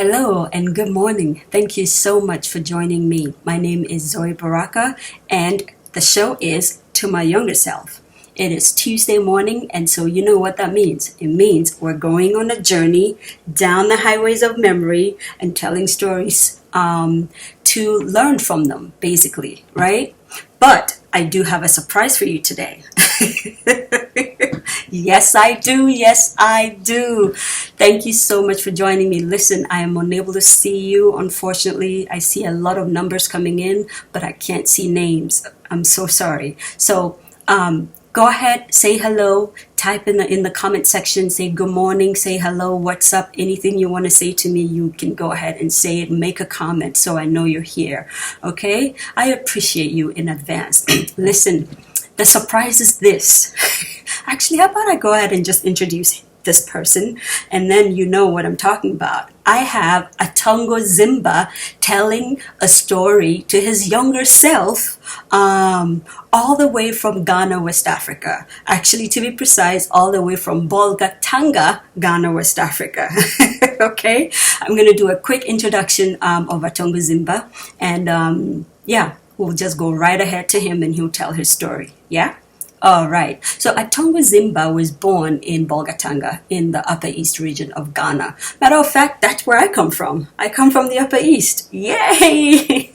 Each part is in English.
Hello and good morning. Thank you so much for joining me. My name is Zoe Baraka and the show is To My Younger Self. It is Tuesday morning, and so you know what that means. It means we're going on a journey down the highways of memory and telling stories to learn from them, basically, right? But I do have a surprise for you today. Yes, I do. Yes, I do. Thank you so much for joining me. Listen, I am unable to see you. Unfortunately, I see a lot of numbers coming in, but I can't see names. I'm so sorry. So go ahead, say hello, type in the comment section, say good morning, say hello, what's up, anything you want to say to me, you can go ahead and say it, make a comment so I know you're here, okay? I appreciate you in advance. Listen, the surprise is this. Actually, how about I go ahead and just introduce this person, and then you know what I'm talking about. I have Atongo Zimba telling a story to his younger self, all the way from Ghana, West Africa. Actually, to be precise, all the way from Bolgatanga, Ghana, West Africa. Okay, I'm going to do a quick introduction of Atongo Zimba, and yeah, we'll just go right ahead to him and he'll tell his story. Yeah? All right. So Atongo Zimba was born in Bolgatanga in the Upper East region of Ghana. Matter of fact, that's where I come from. I come from the Upper East. Yay!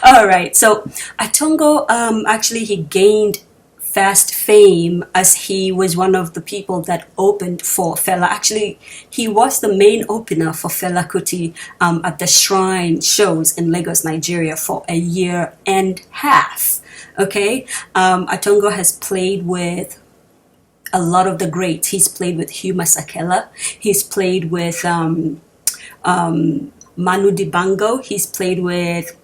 All right. So Atongo, actually, he gained fast fame as he was one of the people that opened for Fela. Actually, he was the main opener for Fela Kuti at the Shrine shows in Lagos, Nigeria for a year and a half. Okay, Atongo has played with a lot of the greats. He's played with Hugh Masekela. He's played with Manu Dibango. He's played with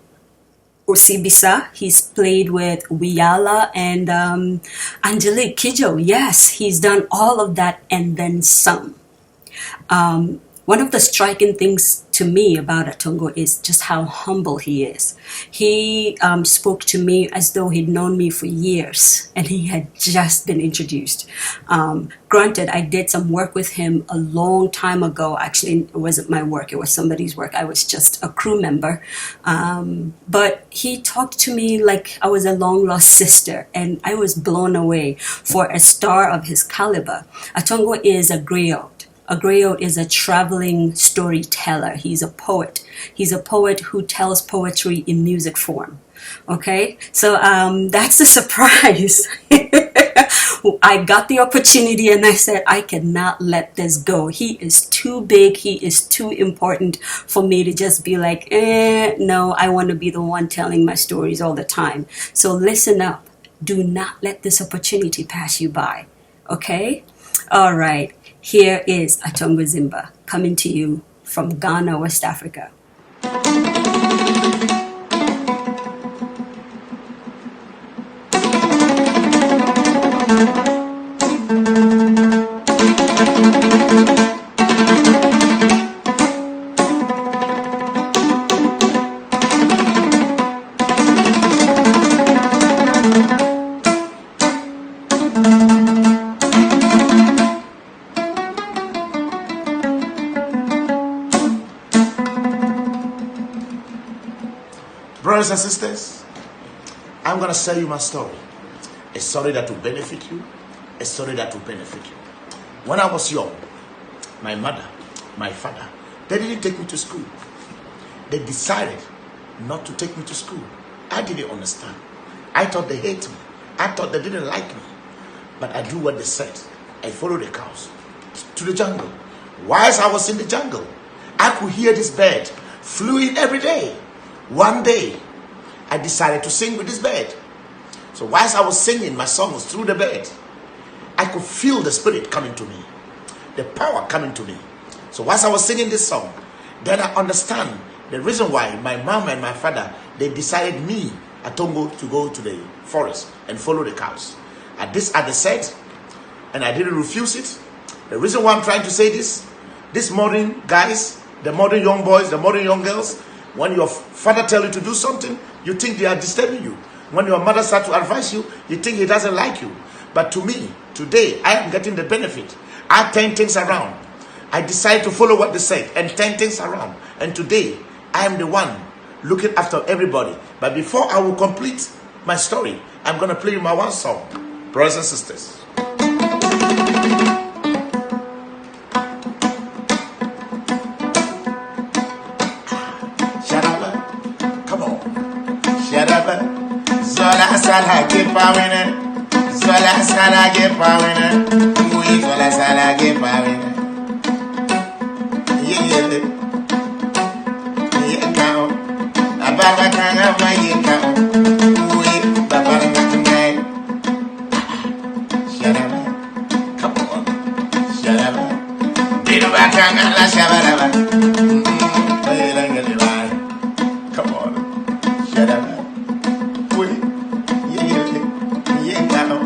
Osibisa. He's played with Wiyala and Angelique Kidjo. Yes, he's done all of that and then some. One of the striking things to me about Atongo is just how humble he is. He spoke to me as though he'd known me for years and he had just been introduced. Granted, I did some work with him a long time ago. Actually, it wasn't my work, it was somebody's work. I was just a crew member. But he talked to me like I was a long-lost sister, and I was blown away for a star of his caliber. Atongo is a griot. A griot is a traveling storyteller. He's a poet. He's a poet who tells poetry in music form. Okay? So that's the surprise. I got the opportunity and I said, I cannot let this go. He is too big. He is too important for me to just be like, no, I want to be the one telling my stories all the time. So listen up. Do not let this opportunity pass you by. Okay? All right. Here is Atongo Zimba coming to you from Ghana, West Africa. Brothers and sisters, I'm going to tell you my story. A story that will benefit you, a story that will benefit you. When I was young, my mother, my father, they didn't take me to school. They decided not to take me to school. I didn't understand. I thought they hated me. I thought they didn't like me. But I do what they said. I followed the cows to the jungle. Whilst I was in the jungle, I could hear this bird flew every day. One day, I decided to sing with this bird. So whilst I was singing my songs through the bird, I could feel the spirit coming to me, the power coming to me. So whilst I was singing this song, then I understand the reason why my mom and my father, they decided me, Atongo, to go to the forest and follow the cows. At this, they said, and I didn't refuse it. The reason why I'm trying to say this modern guys, the modern young boys, the modern young girls, when your father tells you to do something, you think they are disturbing you. When your mother starts to advise you, you think he doesn't like you. But to me, today, I am getting the benefit. I turn things around. I decided to follow what they said and turn things around. And today, I am the one looking after everybody. But before I will complete my story, I'm going to play you my one song. Brothers and sisters. Come on. Zola sala get power. Zola sala get power. We zola sala get power. Yeah. Yeah, now. Ababa kanga mayeka. We baba kanga. Sharaba. Come on. Sharaba. Biruba kanga la sharaba. Come on. Sharaba. We. Yeah, now.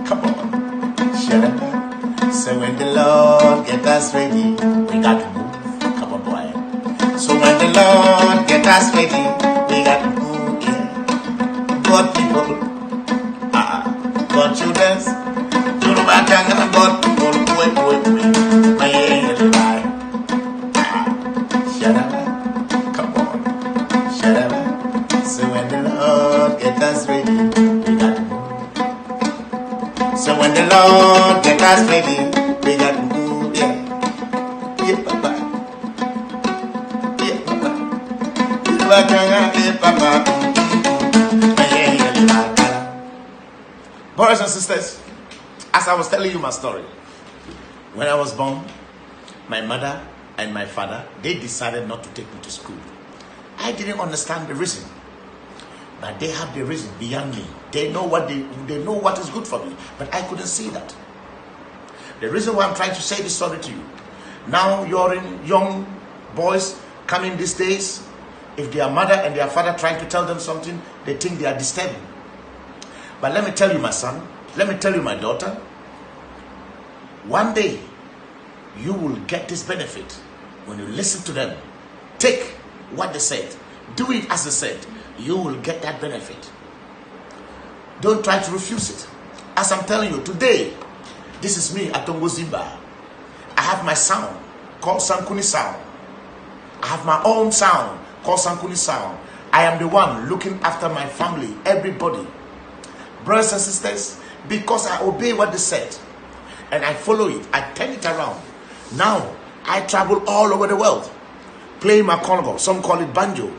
Come on. So when the Lord get us ready, we got to move. Come on, boy. So when the Lord get us ready, we got to move. Yeah. God people, God children, God people, my yeah. Come on. So when the Lord get us ready, we got to move. So when the Lord get us ready, we got to move. Yeah, Papa. Yeah, Papa. Brothers and sisters, as I was telling you my story, when I was born, my mother and my father, they decided not to take me to school. I didn't understand the reason, but they have the reason beyond me. They know what is good for me, but I couldn't see that. The reason why I'm trying to say this story to you, now you're in young boys coming these days, if their mother and their father trying to tell them something, they think they are disturbing. But let me tell you, my son, let me tell you, my daughter, one day you will get this benefit when you listen to them. Take what they said, do it as they said, you will get that benefit. Don't try to refuse it. As I'm telling you today, this is me, Atongo Zimba. I have my sound called Sankuni sound. I have my own sound called Sankuni sound. I am the one looking after my family, everybody. Brothers and sisters, because I obey what they said and I follow it, I turn it around. Now I travel all over the world playing my Koligo. Some call it banjo.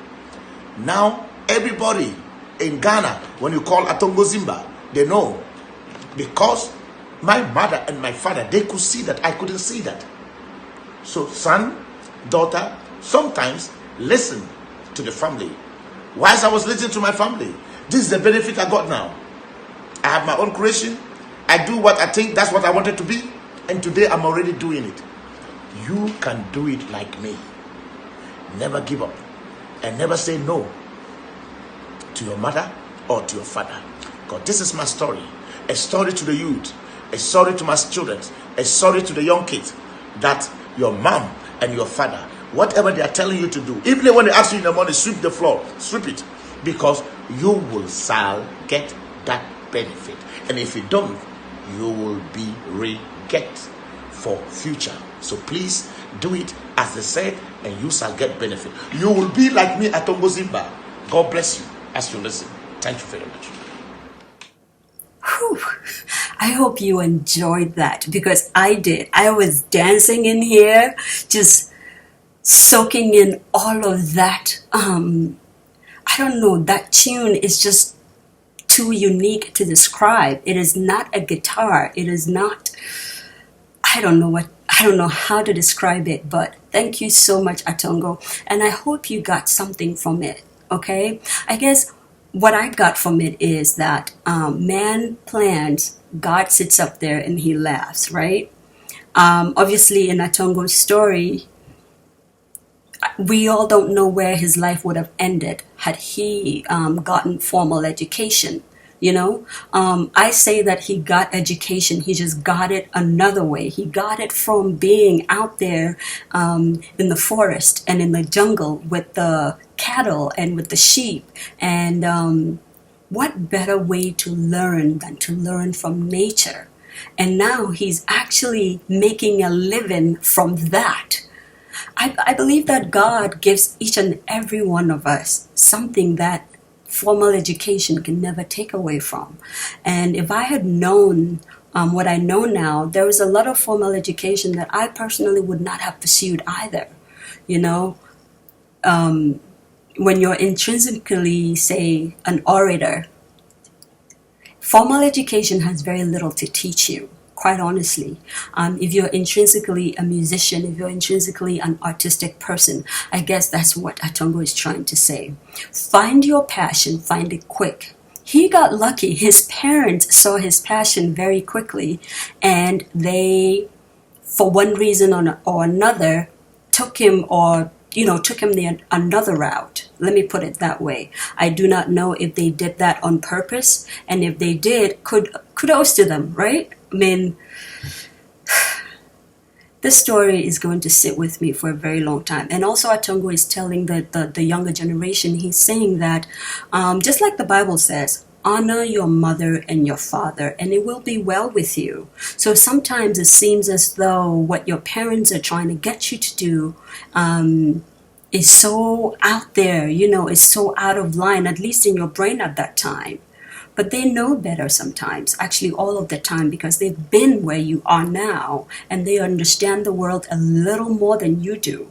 Now everybody in Ghana, when you call Atongo Zimba, they know, because my mother and my father, they could see that I couldn't see that. So son, daughter, sometimes listen to the family. Whilst I was listening to my family, this is the benefit I got now. I have my own creation. I do what I think that's what I wanted to be, and today I'm already doing it. You can do it like me. Never give up and never say no to your mother or to your father. God, this is my story. A story to the youth, a story to my children, a story to the young kids, that your mom and your father, whatever they are telling you to do, even when they ask you in the morning, sweep the floor, sweep it, because you will shall get that benefit. And if you don't, you will be regret for future. So please do it as they said, and you shall get benefit. You will be like me, Atongo Zimba. God bless you as you listen. Thank you very much. Whew. I hope you enjoyed that, because I did. I was dancing in here, just soaking in all of that. I don't know, that tune is just too unique to describe. It is not a guitar. It is not, I don't know how to describe it, but thank you so much, Atongo. And I hope you got something from it, okay? I guess what I got from it is that man plans, God sits up there and he laughs, right? Obviously, in Atongo's story, we all don't know where his life would have ended had he gotten formal education. I say that he got education. He just got it another way. He got it from being out there in the forest and in the jungle with the cattle and with the sheep. And what better way to learn than to learn from nature? And now he's actually making a living from that. I believe that God gives each and every one of us something that formal education can never take away from. And if I had known what I know now, there was a lot of formal education that I personally would not have pursued either. When you're intrinsically, say, an orator, formal education has very little to teach you, quite honestly. If you're intrinsically a musician, if you're intrinsically an artistic person, I guess that's what Atongo is trying to say. Find your passion, find it quick. He got lucky. His parents saw his passion very quickly, and they, for one reason or another, took him another route. Let me put it that way. I do not know if they did that on purpose, and if they did, kudos to them, right? I mean, this story is going to sit with me for a very long time. And also Atongo is telling the younger generation, he's saying that, just like the Bible says, honor your mother and your father, and it will be well with you. So sometimes it seems as though what your parents are trying to get you to do is so out there, is so out of line, at least in your brain at that time. But they know better sometimes, actually all of the time, because they've been where you are now, and they understand the world a little more than you do,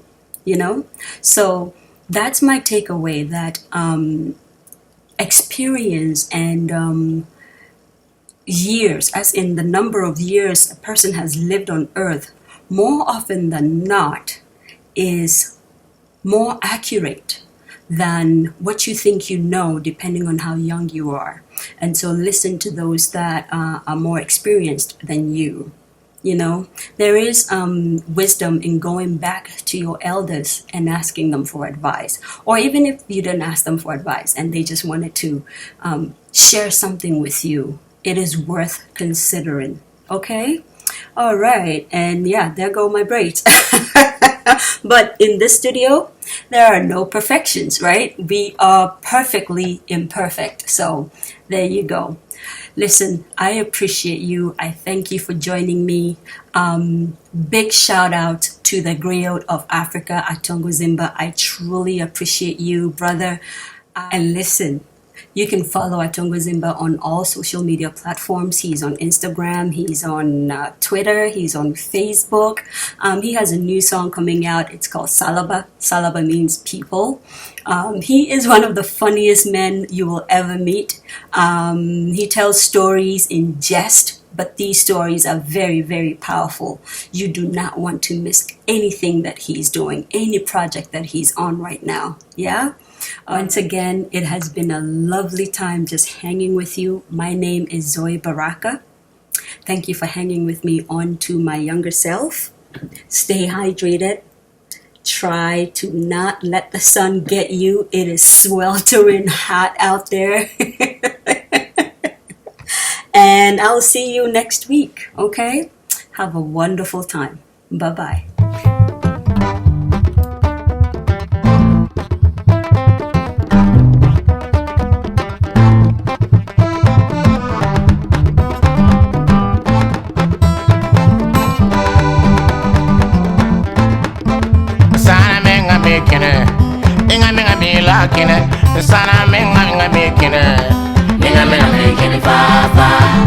So that's my takeaway, that experience and years, as in the number of years a person has lived on earth, more often than not, is more accurate than what you think you know, depending on how young you are. And so listen to those that are more experienced than you. There is wisdom in going back to your elders and asking them for advice. Or even if you didn't ask them for advice and they just wanted to share something with you, it is worth considering. Okay? All right. And yeah, there go my braids. But in this studio, there are no perfections, right? We are perfectly imperfect. So there you go. Listen, I appreciate you. I thank you for joining me. Big shout out to the griot of Africa, Atongo Zimba. I truly appreciate you, brother. And listen, you can follow Atongo Zimba on all social media platforms. He's on Instagram, he's on Twitter, he's on Facebook. He has a new song coming out. It's called Salaba. Salaba means people. He is one of the funniest men you will ever meet. He tells stories in jest, but these stories are very, very powerful. You do not want to miss anything that he's doing, any project that he's on right now. Yeah? Once again, it has been a lovely time just hanging with you. My name is Zoe Baraka. Thank you for hanging with me on To My Younger Self. Stay hydrated. Try to not let the sun get you. It is sweltering hot out there. And I'll see you next week, okay? Have a wonderful time. Bye-bye. Sana menga making it, fa fa.